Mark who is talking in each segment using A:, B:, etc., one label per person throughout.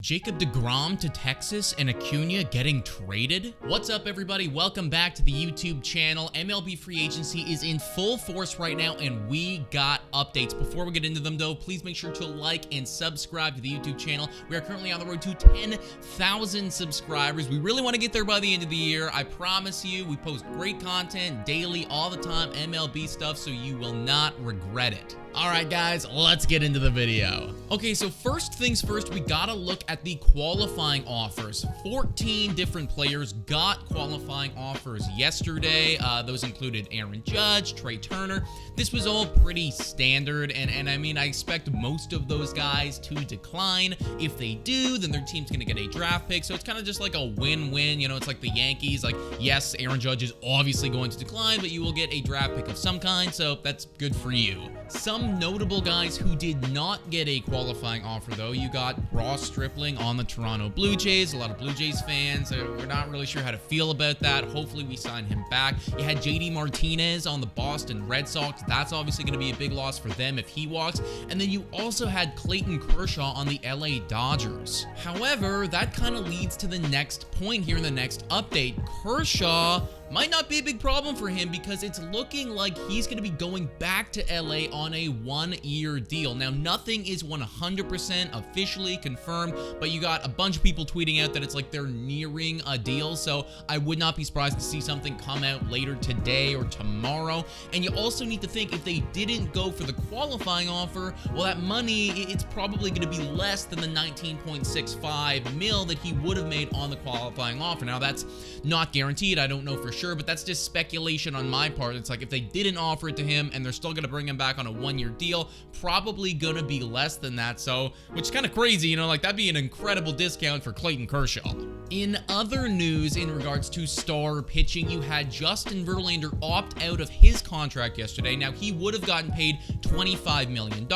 A: Jacob Degrom to Texas and Acuna getting traded? What's up, everybody? Welcome back to the YouTube channel. MLB Free Agency is in full force right now, and we got updates. Before we get into them, though, please make sure to like and subscribe to the YouTube channel. We are currently on the road to 10,000 subscribers. We really want to get there by the end of the year. I promise you, we post great content daily, all the time, MLB stuff, so you will not regret it. Alright guys, let's get into the video. Okay, so first things first, we gotta look at the qualifying offers. 14 different players got qualifying offers yesterday. Those included Aaron Judge, Trey Turner. This was all pretty standard, and I mean, I expect most of those guys to decline. If they do, then their team's gonna get a draft pick, so it's kind of just like a win-win. You know, it's like the Yankees. Like, yes, Aaron Judge is obviously going to decline, but you will get a draft pick of some kind, so that's good for you. Some notable guys who did not get a qualifying offer, though. You got Ross Stripling on the Toronto Blue Jays. A lot of Blue Jays fans, we're not really sure how to feel about that. Hopefully we sign him back. You had JD Martinez on the Boston Red Sox. That's obviously going to be a big loss for them if he walks. And then you also had Clayton Kershaw on the LA Dodgers. However, that kind of leads to the next point here in the next update. Kershaw might not be a big problem for him because it's looking like he's going to be going back to LA on a one-year deal. Now, nothing is 100% officially confirmed, but you got a bunch of people tweeting out that it's like they're nearing a deal, so I would not be surprised to see something come out later today or tomorrow. And you also need to think, if they didn't go for the qualifying offer, well, that money, it's probably going to be less than the 19.65 mil that he would have made on the qualifying offer. Now, that's not guaranteed. I don't know for sure, but that's just speculation on my part. It's like if they didn't offer it to him and they're still going to bring him back on a one-year deal, probably going to be less than that. So, which is kind of crazy, you know, like that'd be an incredible discount for Clayton Kershaw. In other news in regards to star pitching, you had Justin Verlander opt out of his contract yesterday. Now, he would have gotten paid $25 million.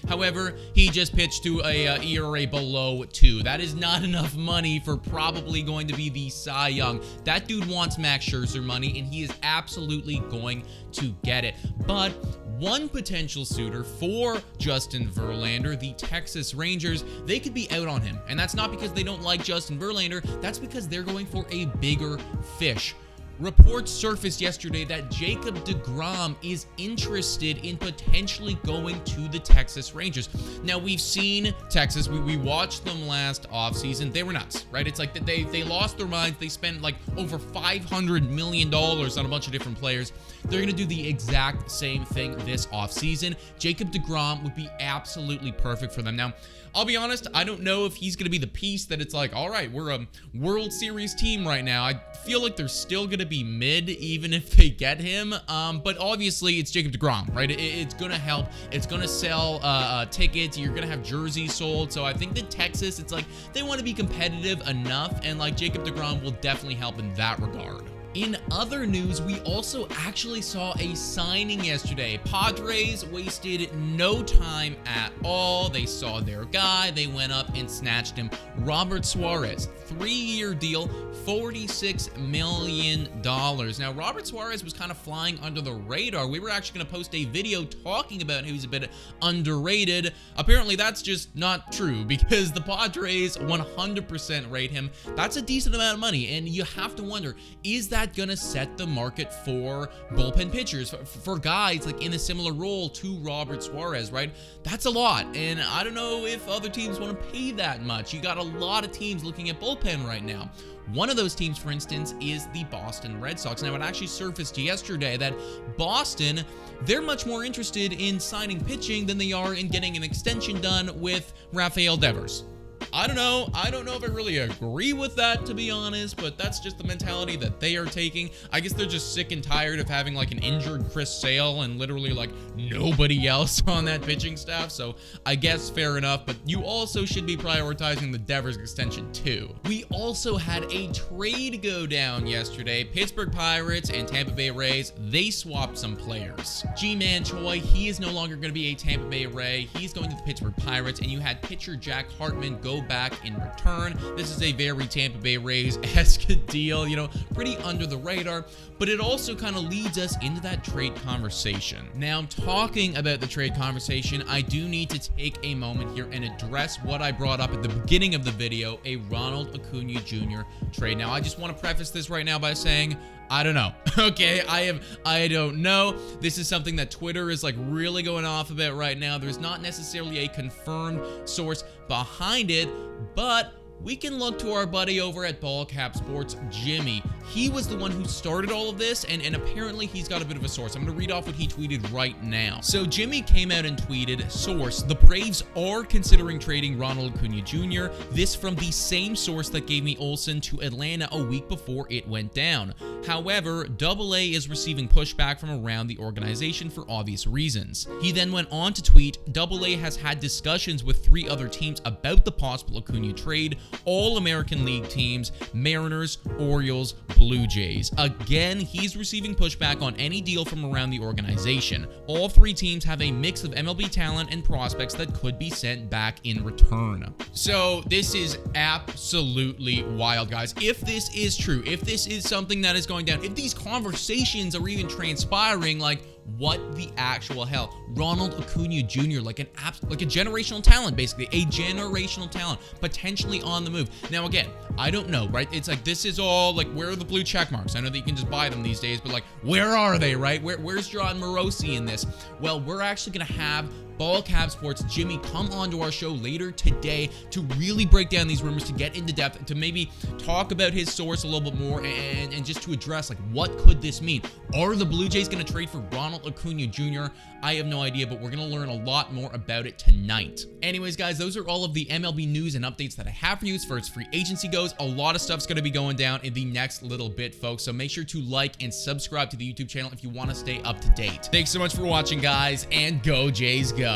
A: However, he just pitched to a ERA below 2. That is not enough money for probably going to be the Cy Young. That dude wants Max Scherzer money, and he is absolutely going to get it. But one potential suitor for Justin Verlander, the Texas Rangers, they could be out on him. And that's not because they don't like Justin Verlander. That's because they're going for a bigger fish. Reports surfaced yesterday that Jacob Degrom is interested in potentially going to the Texas Rangers. Now, we've seen Texas. We watched them last offseason. They were nuts, right? It's like that they lost their minds. They spent like over $500 million on a bunch of different players. They're going to do the exact same thing this offseason. Jacob Degrom would be absolutely perfect for them. Now, I'll be honest, I don't know if he's going to be the piece that it's like, all right, we're a World Series team right now. I feel like they're still going to be mid even if they get him. But obviously, it's Jacob Degrom, right? It's going to help. It's going to sell tickets. You're going to have jerseys sold. So I think that Texas, it's like they want to be competitive enough. And like Jacob Degrom will definitely help in that regard. In other news, we also actually saw a signing yesterday. Padres wasted no time at all. They saw their guy. They went up and snatched him. Robert Suarez, 3-year deal, $46 million. Now, Robert Suarez was kind of flying under the radar. We were actually going to post a video talking about who's a bit underrated. Apparently, that's just not true because the Padres 100% rate him. That's a decent amount of money, and you have to wonder, is that going to set the market for bullpen pitchers, for guys like in a similar role to Robert Suarez, right? That's a lot, and I don't know if other teams want to pay that much. You got a lot of teams looking at bullpen right now. One of those teams, for instance, is the Boston Red Sox. Now, it actually surfaced yesterday that Boston, they're much more interested in signing pitching than they are in getting an extension done with Rafael Devers. I don't know if I really agree with that, to be honest, but that's just the mentality that they are taking. I guess they're just sick and tired of having like an injured Chris Sale and literally like nobody else on that pitching staff. So I guess fair enough, but you also should be prioritizing the Devers extension too. We also had a trade go down yesterday. Pittsburgh Pirates and Tampa Bay Rays, they swapped some players. G-Man Choi, he is no longer going to be a Tampa Bay Ray. He's going to the Pittsburgh Pirates, and you had pitcher Jack Hartman go back in return. This is a very Tampa Bay Rays-esque deal, you know, pretty under the radar, but it also kind of leads us into that trade conversation. Now, talking about the trade conversation, I do need to take a moment here and address what I brought up at the beginning of the video, a Ronald Acuna Jr. trade. Now, I just want to preface this right now by saying, I don't know. Okay, I don't know. This is something that Twitter is like really going off about right now. There's not necessarily a confirmed source behind it, but we can look to our buddy over at Ballcap Sports, Jimmy. He was the one who started all of this, and apparently he's got a bit of a source. I'm going to read off what he tweeted right now. So Jimmy came out and tweeted, source, the Braves are considering trading Ronald Acuna Jr. This from the same source that gave me Olsen to Atlanta a week before it went down. However, AA is receiving pushback from around the organization for obvious reasons. He then went on to tweet, AA has had discussions with 3 other teams about the possible Acuna trade, all American League teams, Mariners, Orioles, Blue Jays. Again, he's receiving pushback on any deal from around the organization. All 3 teams have a mix of MLB talent and prospects that could be sent back in return. So this is absolutely wild, guys. If this is true, if this is something that is going down, if these conversations are even transpiring, like, what the actual hell? Ronald Acuna Jr., like a generational talent, basically. A generational talent, potentially on the move. Now, again, I don't know, right? It's like, this is all, like, where are the blue check marks? I know that you can just buy them these days, but, like, where are they, right? Where's John Morosi in this? Well, we're actually going to have Ballcap Sports Jimmy come onto our show later today to really break down these rumors, to get into depth, to maybe talk about his source a little bit more, and just to address, like, what could this mean? Are the Blue Jays going to trade for Ronald Acuna Jr.? I have no idea, but we're going to learn a lot more about it tonight. Anyways, guys, those are all of the MLB news and updates that I have for you as far as free agency goes. A lot of stuff's going to be going down in the next little bit, folks, so make sure to like and subscribe to the YouTube channel if you want to stay up to date. Thanks so much for watching, guys, and go Jays go!